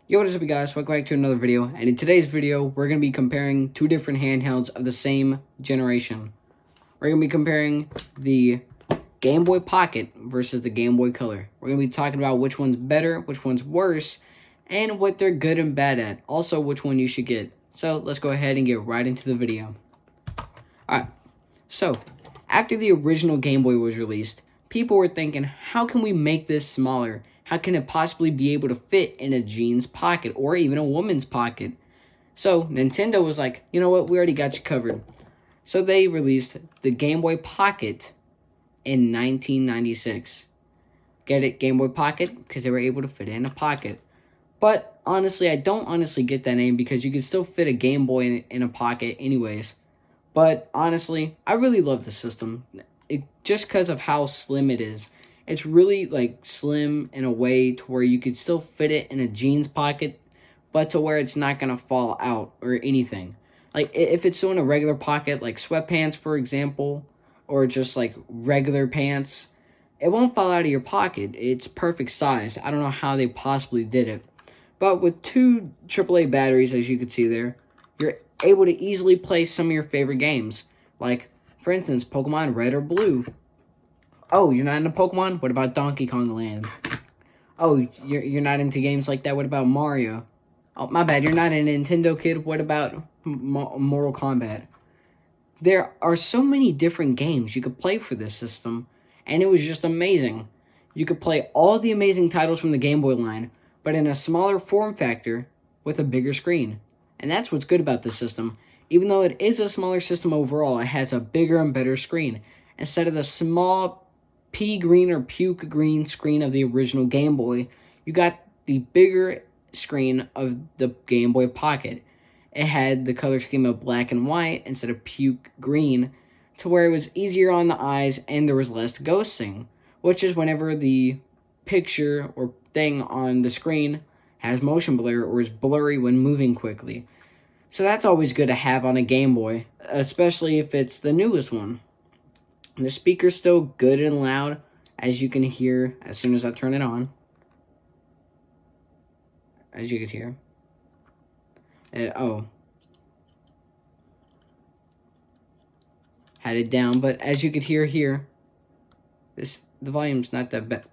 Yo, what is up, you guys? Welcome back to another video. And in today's video, we're going to be comparing two different handhelds of the same generation. We're going to be comparing the Game Boy Pocket versus the Game Boy Color. We're going to be talking about which one's better, which one's worse, and what they're good and bad at. Also, which one you should get. So, let's go ahead and get right into the video. Alright, so, after the original Game Boy was released, people were thinking, how can we make this smaller? How can it possibly be able to fit in a jean's pocket or even a woman's pocket? So Nintendo was like, you know what, we already got you covered. So they released the Game Boy Pocket in 1996. Get it, Game Boy Pocket? Because they were able to fit it in a pocket. But honestly, I don't honestly get that name because you can still fit a Game Boy in a pocket anyways. But honestly, I really love the system. Just because of how slim it is. It's really like slim in a way to where you could still fit it in a jeans pocket, but to where it's not gonna fall out or anything. Like if it's still in a regular pocket, like sweatpants for example, or just like regular pants, it won't fall out of your pocket. It's perfect size. I don't know how they possibly did it. But with two AAA batteries, as you can see there, you're able to easily play some of your favorite games. Like, for instance, Pokemon Red or Blue. Oh, you're not into Pokemon? What about Donkey Kong Land? Oh, you're not into games like that? What about Mario? Oh, my bad, you're not a Nintendo kid? What about Mortal Kombat? There are so many different games you could play for this system, and it was just amazing. You could play all the amazing titles from the Game Boy line, but in a smaller form factor with a bigger screen. And that's what's good about this system. Even though it is a smaller system overall, it has a bigger and better screen. Instead of the small pea green or puke green screen of the original Game Boy, you got the bigger screen of the Game Boy Pocket. It had the color scheme of black and white instead of puke green, to where it was easier on the eyes and there was less ghosting, which is whenever the picture or thing on the screen has motion blur or is blurry when moving quickly. So that's always good to have on a Game Boy, especially if it's the newest one. The speaker's still good and loud, as you can hear as soon as I turn it on. As you can hear. Had it down, but as you could hear here, the volume's not that bad.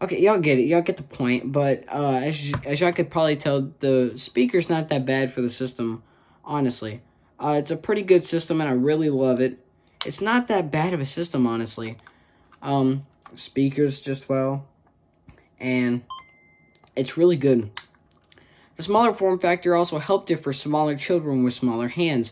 Okay, y'all get it. Y'all get the point. But as y'all could probably tell, the speaker's not that bad for the system, honestly. It's a pretty good system, and I really love it. It's not that bad of a system, honestly. Speakers just well, and it's really good. The smaller form factor also helped it for smaller children with smaller hands.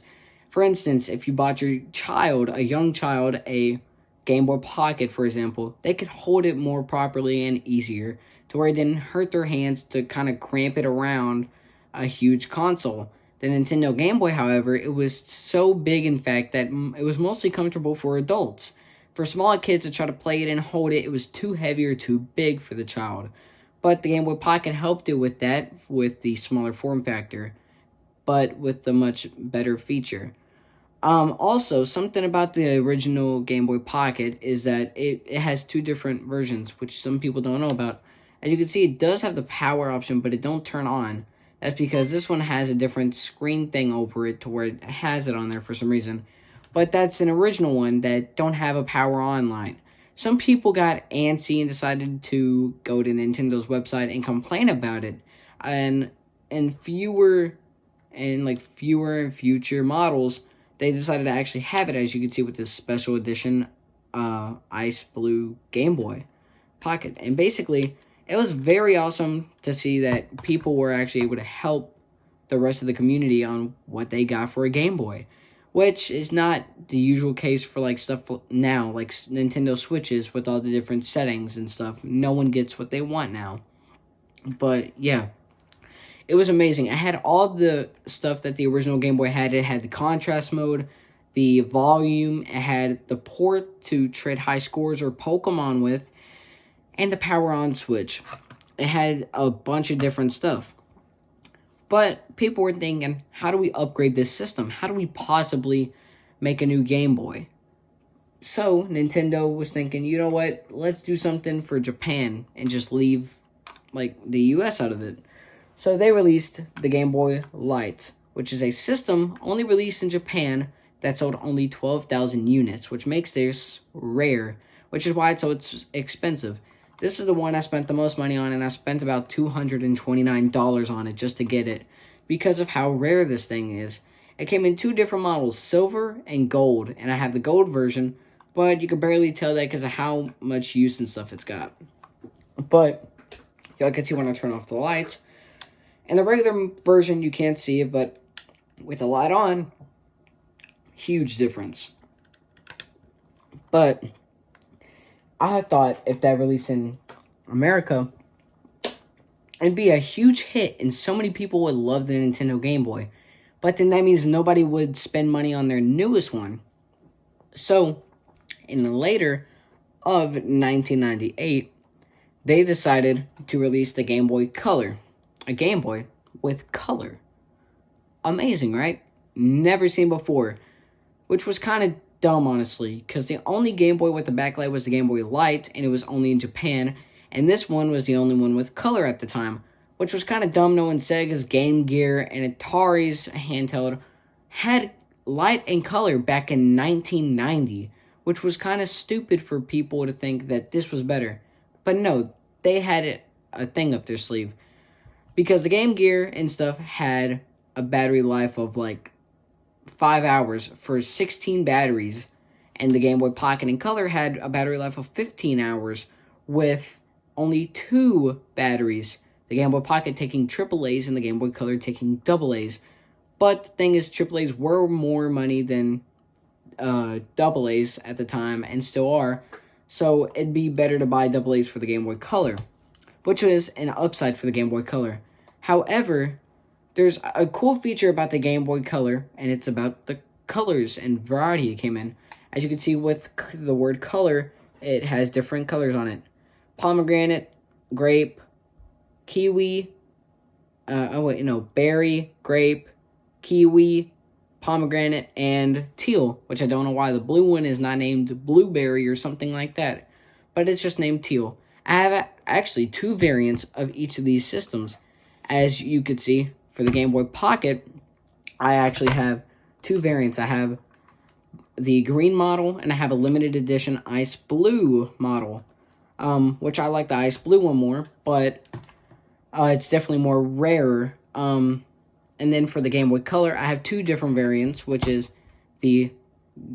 For instance, if you bought your child, a young child, a Game Boy Pocket, for example, they could hold it more properly and easier to where it didn't hurt their hands to kind of cramp it around a huge console. The Nintendo Game Boy, however, it was so big, in fact, that it was mostly comfortable for adults. For smaller kids to try to play it and hold it, it was too heavy or too big for the child. But the Game Boy Pocket helped it with that, with the smaller form factor, but with the much better feature. Also, something about the original Game Boy Pocket is that it has two different versions, which some people don't know about. As you can see, it does have the power option, but it don't turn on. That's because this one has a different screen thing over it to where it has it on there for some reason. But that's an original one that don't have a power on line. Some people got antsy and decided to go to Nintendo's website and complain about it. And fewer and future models, they decided to actually have it, as you can see with this special edition ice blue Game Boy Pocket. And basically, it was very awesome to see that people were actually able to help the rest of the community on what they got for a Game Boy, which is not the usual case for like stuff now, like Nintendo Switches with all the different settings and stuff. No one gets what they want now. But yeah, it was amazing. It had all the stuff that the original Game Boy had. It had the contrast mode, the volume, it had the port to trade high scores or Pokemon with, and the power on switch. It had a bunch of different stuff. But people were thinking, how do we upgrade this system? How do we possibly make a new Game Boy? So Nintendo was thinking, you know what? Let's do something for Japan and just leave like the US out of it. So they released the Game Boy Light, which is a system only released in Japan that sold only 12,000 units, which makes theirs rare, which is why it's so expensive. This is the one I spent the most money on, and I spent about $229 on it just to get it because of how rare this thing is. It came in 2 different models, silver and gold, and I have the gold version, but you can barely tell that because of how much use and stuff it's got. But y'all can see when I turn off the lights. In the regular version, you can't see it, but with the light on, huge difference. But I thought if that released in America, it'd be a huge hit, and so many people would love the Nintendo Game Boy. But then that means nobody would spend money on their newest one. So, in the later of 1998, they decided to release the Game Boy Color. A Game Boy with color. Amazing, right? Never seen before. Which was kind of dumb, honestly, because the only Game Boy with the backlight was the Game Boy Light, and it was only in Japan, and this one was the only one with color at the time, which was kind of dumb knowing Sega's Game Gear and Atari's handheld had light and color back in 1990, which was kind of stupid for people to think that this was better. But no, they had a thing up their sleeve. Because the Game Gear and stuff had a battery life of like 5 hours for 16 batteries, and the Game Boy Pocket and Color had a battery life of 15 hours with only 2 batteries. The Game Boy Pocket taking AAAs and the Game Boy Color taking AAs. But the thing is, AAAs were more money than AAs at the time, and still are. So it'd be better to buy AAs for the Game Boy Color, which was an upside for the Game Boy Color. However, there's a cool feature about the Game Boy Color, and it's about the colors and variety it came in. As you can see with the word color, it has different colors on it. Pomegranate, grape, kiwi, berry, grape, kiwi, pomegranate, and teal, which I don't know why the blue one is not named blueberry or something like that, but it's just named teal. I have actually 2 variants of each of these systems. As you could see, for the Game Boy Pocket, I actually have 2 variants. I have the green model, and I have a limited edition ice blue model, which I like the ice blue one more, but it's definitely more rarer. And then for the Game Boy Color, I have 2 different variants, which is the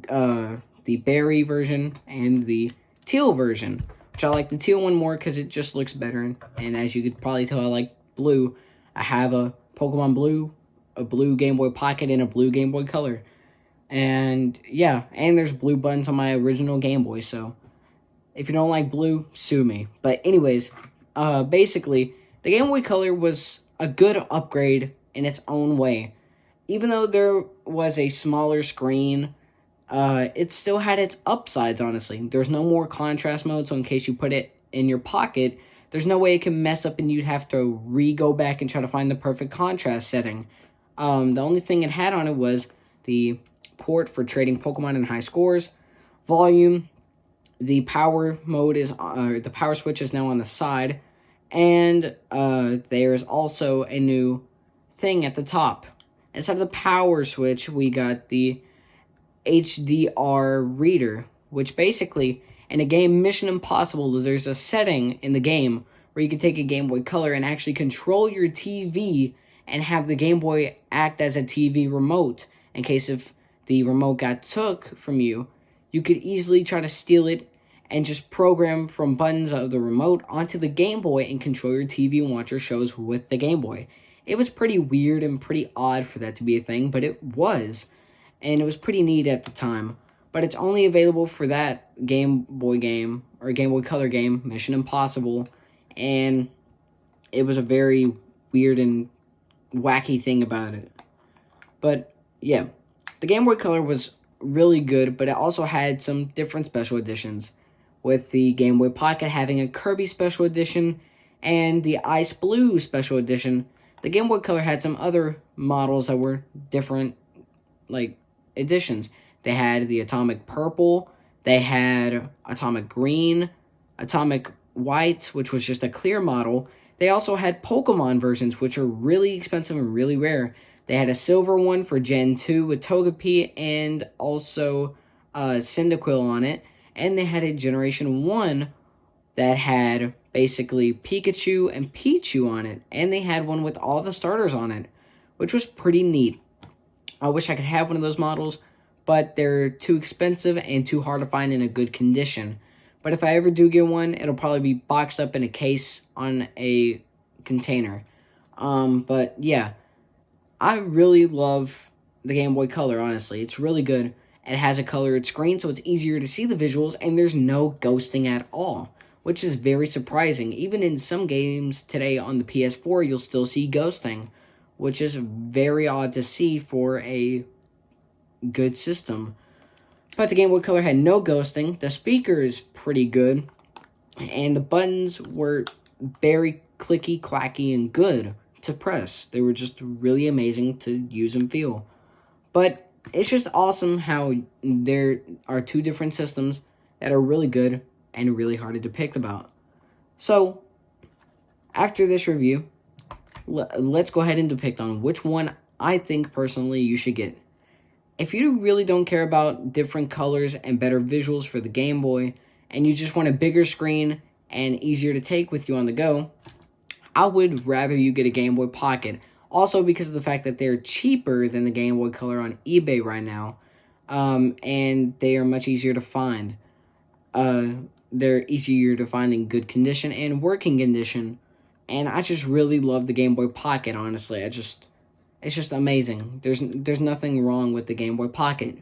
berry version and the teal version, which I like the teal one more because it just looks better. And as you could probably tell, I like blue. I have a Pokemon Blue, a blue Game Boy Pocket, and a blue Game Boy Color. And yeah, and there's blue buttons on my original Game Boy, so if you don't like blue, sue me. But anyways, basically, the Game Boy Color was a good upgrade in its own way. Even though there was a smaller screen, it still had its upsides, honestly. There's no more contrast mode, so in case you put it in your pocket, there's no way it can mess up and you'd have to go back and try to find the perfect contrast setting. The only thing it had on it was the port for trading Pokemon and high scores, volume, the power mode is, the power switch is now on the side, and there's also a new thing at the top. Instead of the power switch, we got the HDR reader, which basically, in a game Mission Impossible, there's a setting in the game where you can take a Game Boy Color and actually control your TV and have the Game Boy act as a TV remote. In case if the remote got took from you, you could easily try to steal it and just program from buttons of the remote onto the Game Boy and control your TV and watch your shows with the Game Boy. It was pretty weird and pretty odd for that to be a thing, but it was. And it was pretty neat at the time. But it's only available for that Game Boy game, or Game Boy Color game, Mission Impossible. And it was a very weird and wacky thing about it. But, yeah. The Game Boy Color was really good, but it also had some different special editions. With the Game Boy Pocket having a Kirby Special Edition and the Ice Blue Special Edition, the Game Boy Color had some other models that were different, like, editions. They had the Atomic Purple, they had Atomic Green, Atomic White, which was just a clear model. They also had Pokemon versions, which are really expensive and really rare. They had a silver one for Gen 2 with Togepi and also Cyndaquil on it. And they had a Generation 1 that had basically Pikachu and Pichu on it. And they had one with all the starters on it, which was pretty neat. I wish I could have one of those models, but they're too expensive and too hard to find in a good condition. But if I ever do get one, it'll probably be boxed up in a case on a container. But yeah, I really love the Game Boy Color, honestly. It's really good. It has a colored screen, so it's easier to see the visuals, and there's no ghosting at all, which is very surprising. Even in some games today on the PS4, you'll still see ghosting, which is very odd to see for a good system. But the Game Boy Color had no ghosting. The speaker is pretty good. And the buttons were very clicky, clacky, and good to press. They were just really amazing to use and feel. But it's just awesome how there are two different systems that are really good and really hard to depict about. So, after this review, let's go ahead and depict on which one I think personally you should get. If you really don't care about different colors and better visuals for the Game Boy, and you just want a bigger screen and easier to take with you on the go, I would rather you get a Game Boy Pocket. Also because of the fact that they're cheaper than the Game Boy Color on eBay right now, and they are much easier to find. They're easier to find in good condition and working condition, and I just really love the Game Boy Pocket, honestly. It's just amazing. There's nothing wrong with the Game Boy Pocket.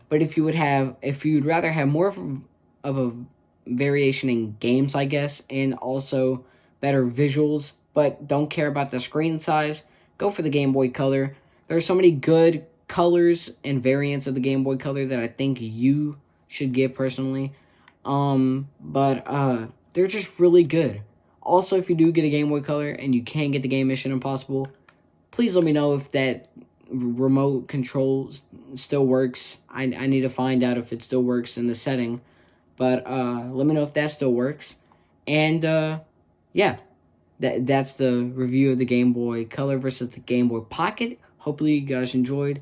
But if you'd rather have more of a variation in games, I guess, and also better visuals, but don't care about the screen size, go for the Game Boy Color. There are so many good colors and variants of the Game Boy Color that I think you should get personally. They're just really good. Also, if you do get a Game Boy Color and you can get the game Mission Impossible, please let me know if that remote control still works. I need to find out if it still works in the setting. But let me know if that still works. And yeah, that's the review of the Game Boy Color versus the Game Boy Pocket. Hopefully you guys enjoyed.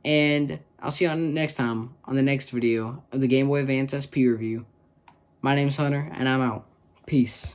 And I'll see you next time on the next video of the Game Boy Advance SP review. My name's Hunter, and I'm out. Peace.